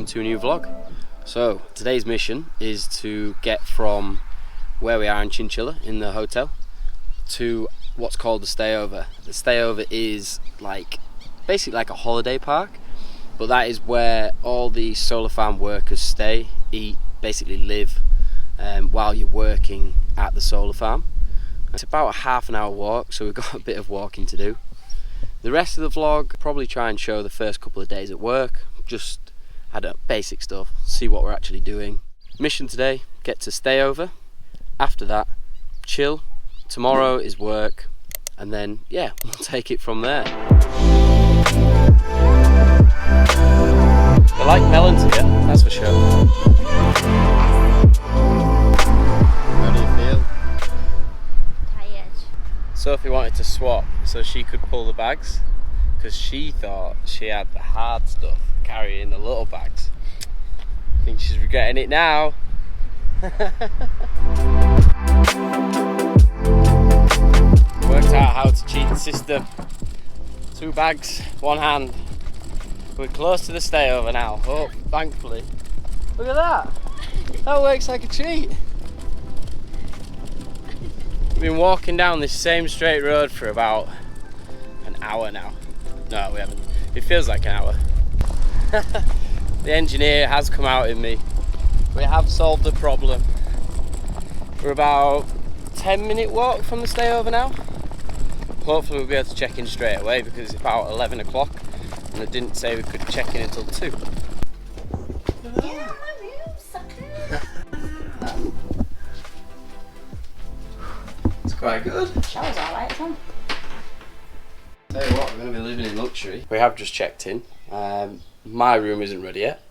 welcome to a new vlog. So today's mission is to get from where we are in Chinchilla in the hotel to what's called the stayover. The stayover is basically like a holiday park, but that is where all the solar farm workers stay, eat, basically live while you're working at the solar farm. It's about a half an hour walk, so we've got a bit of walking to do. The rest of the vlog, probably try and show the first couple of days at work, just basic stuff, see what we're actually doing. Mission today, get to stayover. After that, chill. Tomorrow is work, and then yeah, we'll take it from there. I like melons here, that's for sure. How do you feel? Sophie wanted to swap so she could pull the bags because she thought she had the hard stuff carrying the little bags. I think she's regretting it now. Worked out how to cheat the system. 2 bags, 1 hand. We're close to the stayover now. Oh, thankfully. Look at that. That works like a treat. Been walking down this same straight road for about an hour now. No, we haven't. It feels like an hour. The engineer has come out in me. We have solved the problem. We're about 10-minute walk from the stayover now. Hopefully we'll be able to check in straight away because it's about 11 o'clock and it didn't say we could check in until 2. Yeah, my room, sucker. It's quite good. Shower's alright, isn't it? Tell you what, we're going to be living in luxury. We have just checked in. My room isn't ready yet.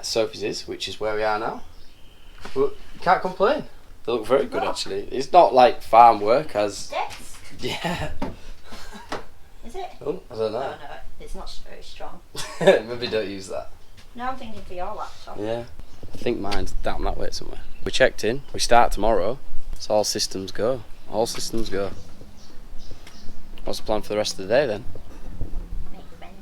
Sophie's is, which is where we are now. But you can't complain. They look very good actually. It's not like farm work as... Desk? Yeah. Is it? Oh, I don't know. Oh, no, it's not very strong. Maybe don't use that. No, I'm thinking for your laptop. Yeah. I think mine's down that way somewhere. We checked in. We start tomorrow. So all systems go. All systems go. What's the plan for the rest of the day then? Make friends.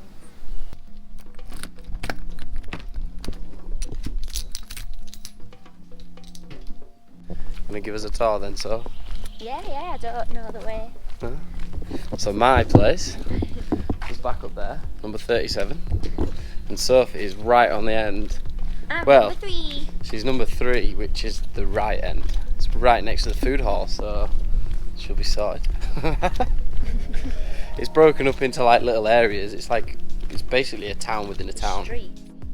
Gonna give us a tour then, so? Yeah, I don't know the way. Huh? So my place is back up there, number 37. And Sophie is right on the end. Number 3. She's number 3, which is the right end. It's right next to the food hall, so she'll be sorted. It's broken up into like little areas. It's basically a town within a town. Street.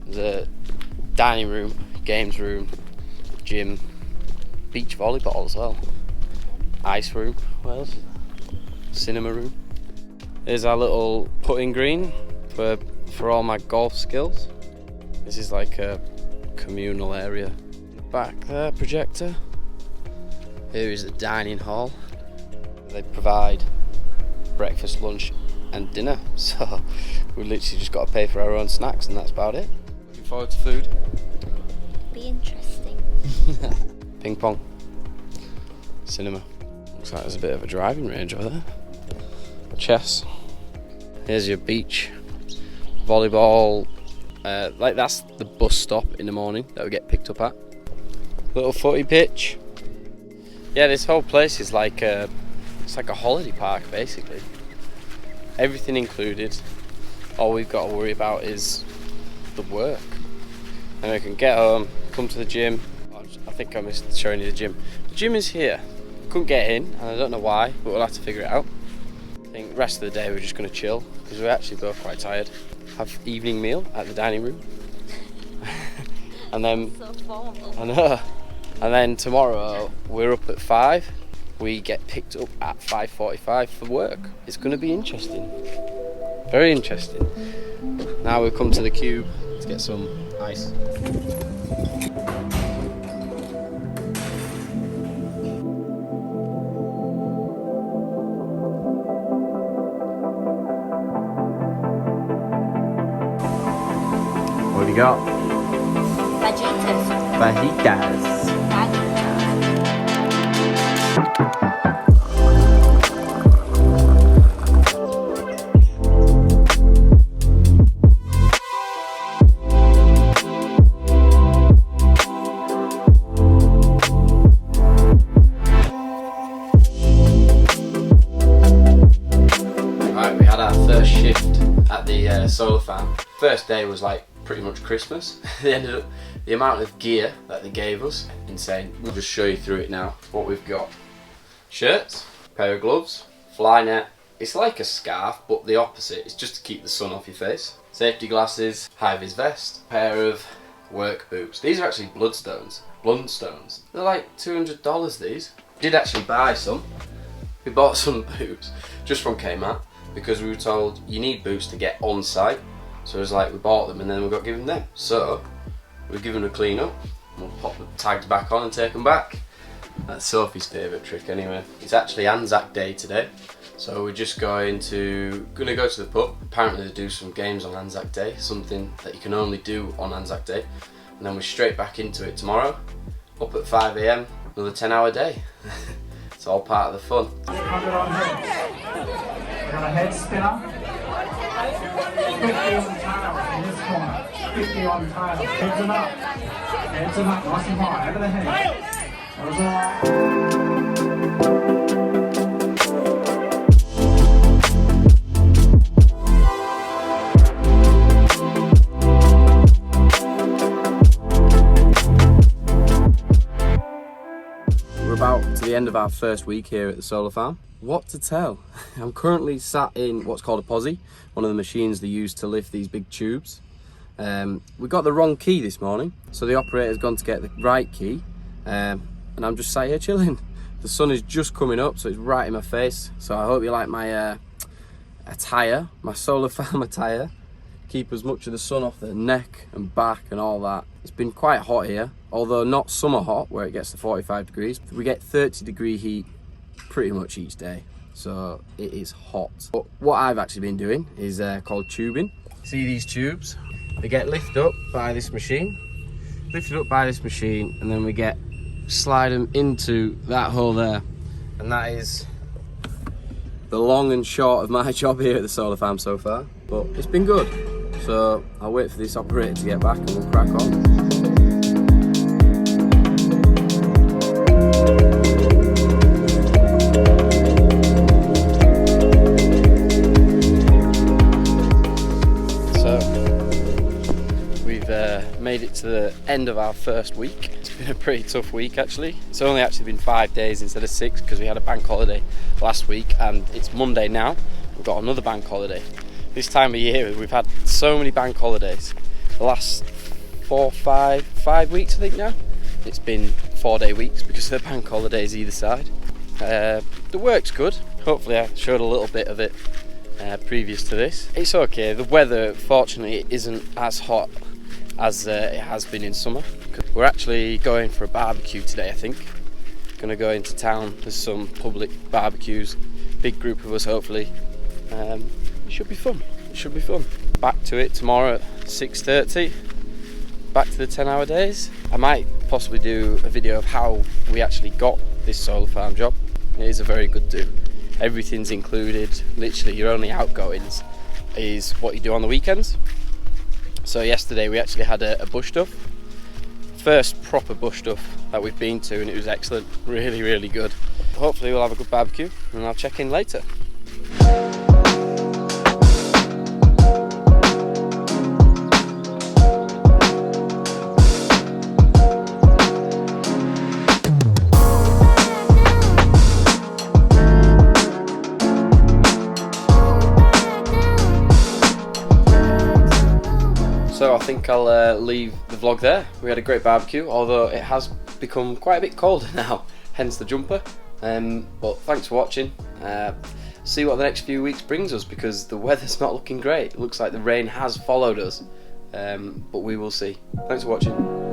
There's a dining room, games room, gym, beach volleyball as well, ice room, what else? Cinema room. There's our little putting green for all my golf skills. This is like a communal area. Back there, projector. Here is the dining hall. They provide breakfast, lunch and dinner, so we literally just got to pay for our own snacks and that's about it. Looking forward to food. Be interesting. Ping pong. Cinema. Looks like there's a bit of a driving range over there. Chess. Here's your beach. Volleyball. That's the bus stop in the morning that we get picked up at. Little footy pitch. Yeah, this whole place is it's like a holiday park basically. Everything included. All we've got to worry about is the work. And we can get home, come to the gym. I think I missed showing you the gym. The gym is here. Couldn't get in, and I don't know why, but we'll have to figure it out. I think the rest of the day we're just going to chill, because we're actually both quite tired. Have evening meal at the dining room. And then... So formal. I know. And then tomorrow, we're up at 5. We get picked up at 5:45 for work. It's going to be interesting. Very interesting. Now we've come to the Cube to get some ice. What have you got? Fajitas. Fajitas. farm. First day was like pretty much Christmas. The amount of gear that they gave us, insane. We'll just show you through it now. What we've got: shirts, pair of gloves, fly net. It's like a scarf, but the opposite. It's just to keep the sun off your face. Safety glasses, high-vis vest, pair of work boots. These are actually bloodstones. They're like $200, these. Did actually buy some. We bought some boots just from Kmart because we were told you need boots to get on site. So it was like we bought them and then we got given them. So we're given a clean up. We'll pop the tags back on and take them back. That's Sophie's favourite trick anyway. It's actually Anzac Day today. So we're just gonna go to the pub. Apparently they do some games on Anzac Day, something that you can only do on Anzac Day. And then we're straight back into it tomorrow, up at 5 AM, another 10-hour day. It's all part of the fun. We're on a head spinner. 50 on tail in this corner. 50 on tail. Heads them up. Heads them up, nice and high, over the head. That was all right. About to the end of our first week here at the solar farm. What to tell? I'm currently sat in what's called a posi, one of the machines they use to lift these big tubes. We got the wrong key this morning, so the operator's gone to get the right key, and I'm just sat here chilling. The sun is just coming up, so it's right in my face. So I hope you like my attire, my solar farm attire. Keep as much of the sun off the neck and back and all that. It's been quite hot here, although not summer hot where it gets to 45 degrees. We get 30-degree heat pretty much each day, so it is hot. But what I've actually been doing is called tubing. See these tubes? They get lifted up by this machine, and then we slide them into that hole there. And that is the long and short of my job here at the solar farm so far. But it's been good. So I'll wait for this operator to get back and we'll crack on. So we've made it to the end of our first week. It's been a pretty tough week actually. It's only actually been 5 days instead of 6 because we had a bank holiday last week, and it's Monday now. We've got another bank holiday. This time of year we've had so many bank holidays. The last 5 weeks I think now, it's been 4-day weeks because of the bank holidays either side. The work's good. Hopefully I showed a little bit of it previous to this. It's okay. The weather fortunately isn't as hot as it has been in summer. We're actually going for a barbecue today, I think. Gonna go into town. There's some public barbecues, big group of us hopefully. It should be fun. Back to it tomorrow at 6:30. Back to the 10-hour days. I might possibly do a video of how we actually got this solar farm job. It is a very good do. Everything's included. Literally your only outgoings is what you do on the weekends. So yesterday we actually had a bush stuff. First proper bush stuff that we've been to, and it was excellent. Really, really good. Hopefully we'll have a good barbecue and I'll check in later. So I think I'll leave the vlog there. We had a great barbecue, although it has become quite a bit colder now, hence the jumper. But thanks for watching. See what the next few weeks brings us, because the weather's not looking great. It looks like the rain has followed us, but we will see. Thanks for watching.